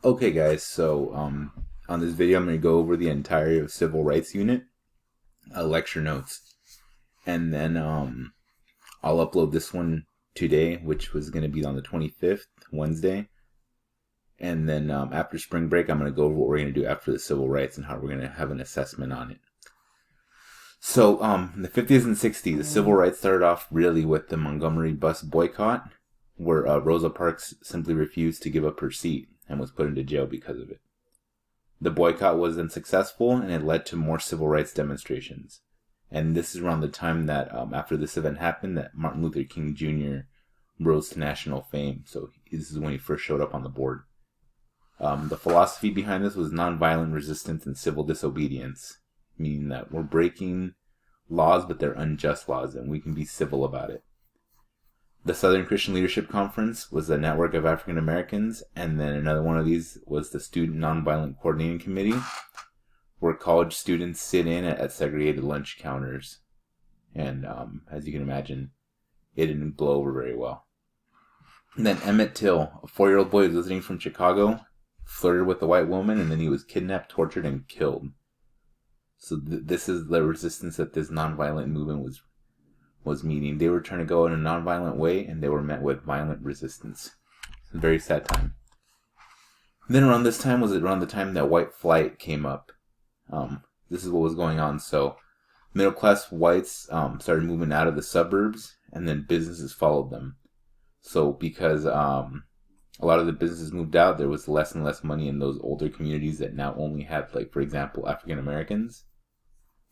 Okay, guys. So, on this video, I'm going to go over the entirety of Civil Rights Unit, lecture notes, and then I'll upload this one today, which was going to be on the 25th, Wednesday. And then after spring break, I'm going to go over what we're going to do after the civil rights and how we're going to have an assessment on it. So, in the 50s and 60s, the civil rights started off really with the Montgomery bus boycott, where Rosa Parks simply refused to give up her seat and was put into jail because of it. The boycott was unsuccessful, and it led to more civil rights demonstrations. And this is around the time that, after this event happened, that Martin Luther King Jr. rose to national fame. So this is when he first showed up on the board. The philosophy behind this was nonviolent resistance and civil disobedience, meaning that we're breaking laws, but they're unjust laws, and we can be civil about it. The Southern Christian Leadership Conference was a network of African Americans, and then another one of these was the Student Nonviolent Coordinating Committee, where college students sit in at segregated lunch counters. And as you can imagine, it didn't blow over very well. And then Emmett Till, a 4-year-old boy who was visiting from Chicago, flirted with a white woman, and then he was kidnapped, tortured, and killed. So this is the resistance that this nonviolent movement was meeting. They were trying to go in a nonviolent way, and they were met with violent resistance. It's a very sad time. And then around this time was around the time that white flight came up. This is what was going on. So middle class whites started moving out of the suburbs, and then businesses followed them. So because a lot of the businesses moved out, there was less and less money in those older communities that now only had, like, for example, African Americans.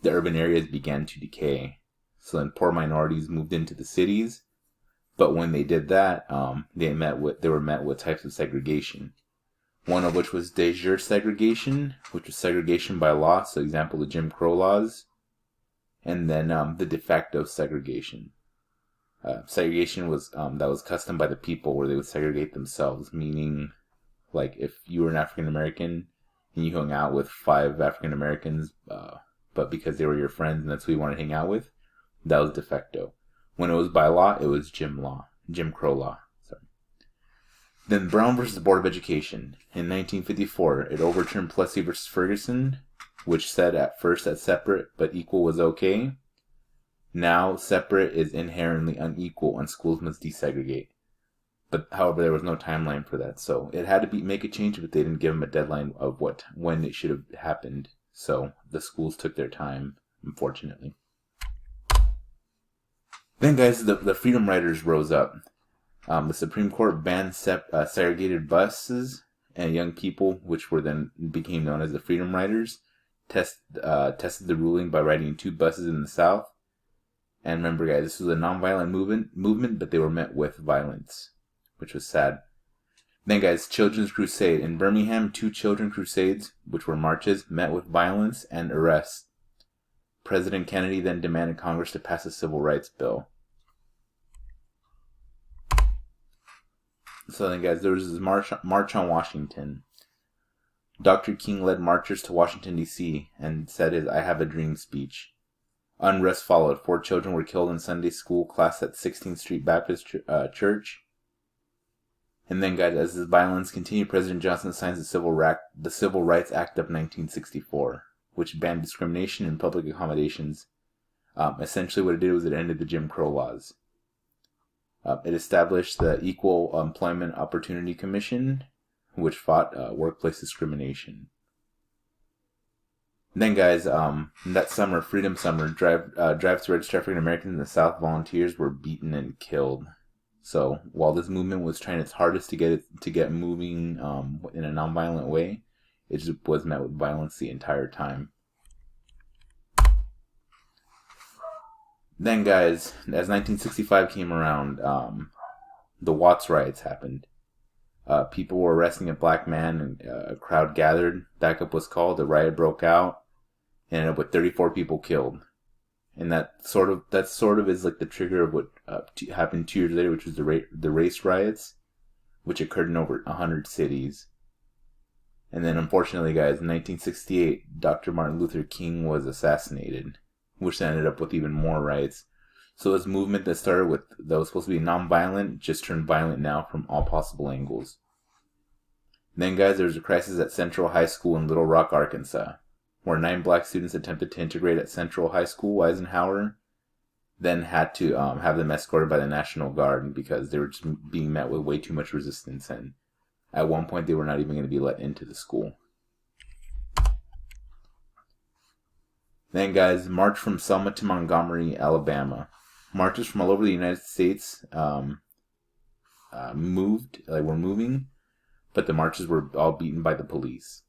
The urban areas began to decay. So then poor minorities moved into the cities, but when they did that, they were met with types of segregation. One of which was de jure segregation, which was segregation by law. So, example, the Jim Crow laws, and then the de facto segregation. Segregation was that was custom by the people, where they would segregate themselves. Meaning, like, if you were an African American and you hung out with 5 African Americans, but because they were your friends and that's who you wanted to hang out with, that was de facto. When it was by law, it was Jim Crow law. Sorry. Then Brown versus the Board of Education. In 1954, it overturned Plessy versus Ferguson, which said at first that separate but equal was okay. Now, separate is inherently unequal and schools must desegregate. But however, there was no timeline for that, so it had to make a change, but they didn't give them a deadline of when it should have happened. So the schools took their time, unfortunately. Then, guys, the Freedom Riders rose up. The Supreme Court banned segregated buses, and young people, which were then became known as the Freedom Riders, tested the ruling by riding 2 buses in the South. And remember, guys, this was a nonviolent movement, but they were met with violence, which was sad. Then, guys, Children's Crusade. In Birmingham, 2 children crusades, which were marches, met with violence and arrests. President Kennedy then demanded Congress to pass a civil rights bill. So then, guys, there was this march on Washington. Dr. King led marchers to Washington, D.C. and said his I Have a Dream speech. Unrest followed. 4 children were killed in Sunday school class at 16th Street Baptist Church. And then, guys, as this violence continued, President Johnson signs the Civil Rights Act of 1964, which banned discrimination in public accommodations. Essentially, what it did was it ended the Jim Crow laws. It established the Equal Employment Opportunity Commission, which fought workplace discrimination. Then, guys, that summer, Freedom Summer, drive to register African Americans in the South, volunteers were beaten and killed. So while this movement was trying its hardest to get moving in a nonviolent way, it just was met with violence the entire time. Then, guys, as 1965 came around, the Watts riots happened. People were arresting a black man, and a crowd gathered. Backup was called. The riot broke out, and ended up with 34 people killed. And that sort of is like the trigger of what happened 2 years later, which was the race riots, which occurred in over 100 cities. And then, unfortunately, guys, in 1968, Dr. Martin Luther King was assassinated, which ended up with even more riots. So this movement that was supposed to be nonviolent just turned violent now from all possible angles. Then, guys, there was a crisis at Central High School in Little Rock, Arkansas, where 9 black students attempted to integrate at Central High School. Eisenhower then had to have them escorted by the National Guard because they were just being met with way too much resistance, and at one point they were not even going to be let into the school. Then, guys, march from Selma to Montgomery, Alabama. Marchers from all over the United States were moving, but the marches were all beaten by the police.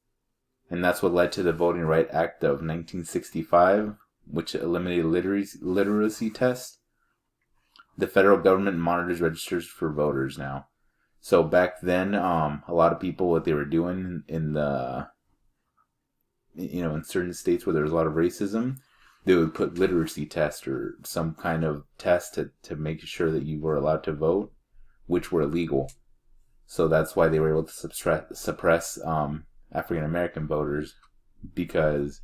And that's what led to the Voting Rights Act of 1965, which eliminated literacy tests. The federal government monitors registers for voters now. So back then, a lot of people, what they were doing in certain states where there was a lot of racism, they would put literacy tests or some kind of test to make sure that you were allowed to vote, which were illegal. So that's why they were able to suppress African American voters, because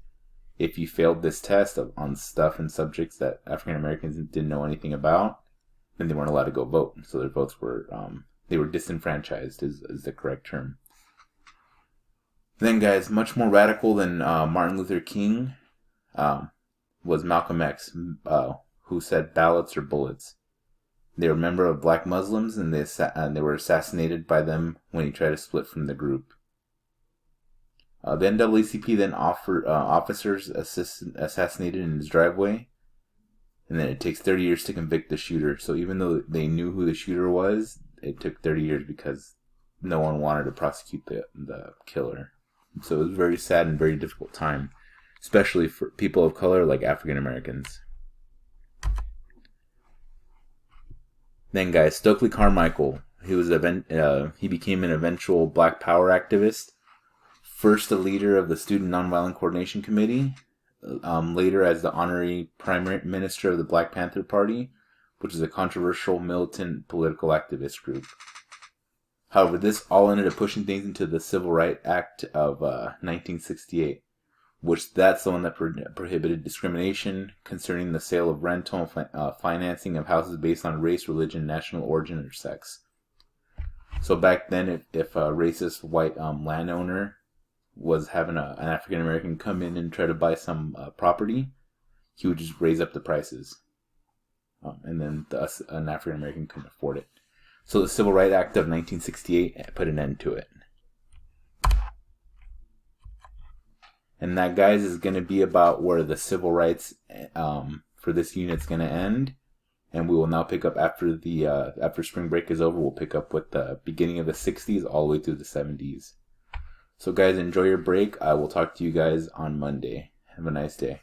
if you failed this test on stuff and subjects that African Americans didn't know anything about, then they weren't allowed to go vote. So their votes were they were disenfranchised is the correct term. Then, guys, much more radical than Martin Luther King was Malcolm X, who said ballots or bullets. They were a member of Black Muslims, and they were assassinated by them when he tried to split from the group. The NAACP then offered officers assassinated in his driveway, and then it takes 30 years to convict the shooter. So even though they knew who the shooter was, it took 30 years because no one wanted to prosecute the killer. So it was a very sad and very difficult time, especially for people of color like African Americans. Then, guys, Stokely Carmichael. He became an eventual Black Power activist. First, the leader of the Student Nonviolent Coordination Committee. Later, as the honorary Prime Minister of the Black Panther Party, which is a controversial militant political activist group. However, this all ended up pushing things into the Civil Rights Act of 1968, which that's the one that prohibited discrimination concerning the sale of rental financing of houses based on race, religion, national origin, or sex. So back then, if a racist white landowner was having an African American come in and try to buy some property, he would just raise up the prices, and then an African American couldn't afford it. So the Civil Rights Act of 1968 put an end to it. And that, guys, is going to be about where the civil rights for this unit is going to end. And we will now pick up after spring break is over. We'll pick up with the beginning of the 60s all the way through the 70s. So, guys, enjoy your break. I will talk to you guys on Monday. Have a nice day.